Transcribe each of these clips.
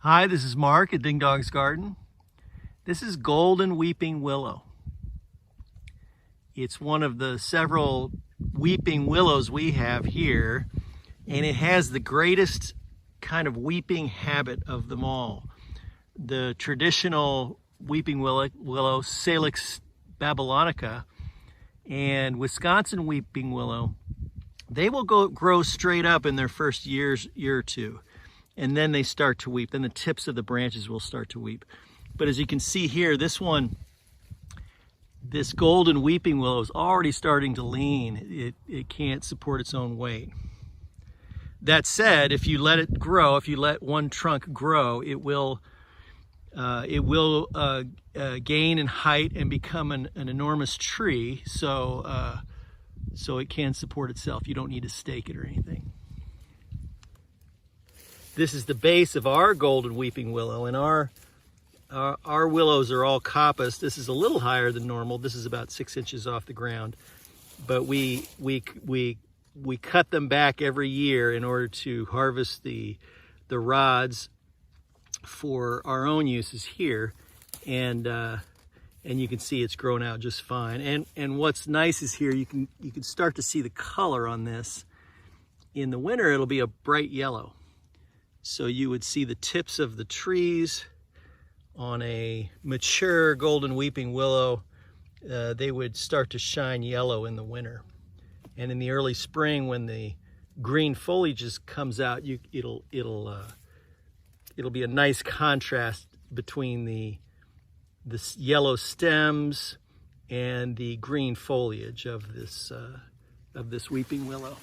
Hi, this is Mark at Ding Dong's Garden. This is Golden Weeping Willow. It's one of the several weeping willows we have here, and it has the greatest kind of weeping habit of them all. The traditional weeping willow, Salix babylonica, and Wisconsin weeping willow, they will grow straight up in their first year or two, and then they start to weep. Then the tips of the branches will start to weep. But as you can see here, this golden weeping willow is already starting to lean. It can't support its own weight. That said, if you let it grow, if you let one trunk grow, it will gain in height and become an enormous tree. So it can support itself. You don't need to stake it or anything. This is the base of our golden weeping willow, and our willows are all coppice. This is a little higher than normal. This is about 6 inches off the ground, but we cut them back every year in order to harvest the rods for our own uses here, and you can see it's grown out just fine. And what's nice is here you can start to see the color on this. In the winter, it'll be a bright yellow. So you would see the tips of the trees on a mature golden weeping willow. They would start to shine yellow in the winter. And in the early spring, when the green foliage comes out, it'll be a nice contrast between the yellow stems and the green foliage of this weeping willow.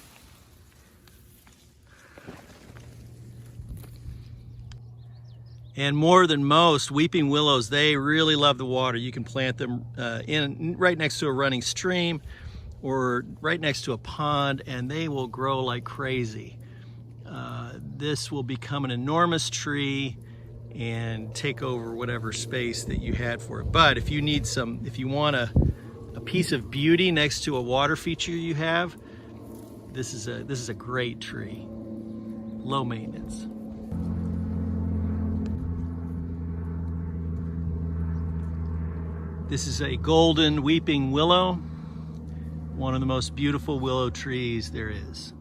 And more than most, weeping willows, they really love the water. You can plant them right next to a running stream or right next to a pond, and they will grow like crazy. This will become an enormous tree and take over whatever space that you had for it. But if you want a piece of beauty next to a water feature you have, this is a great tree. Low maintenance. This is a golden weeping willow, one of the most beautiful willow trees there is.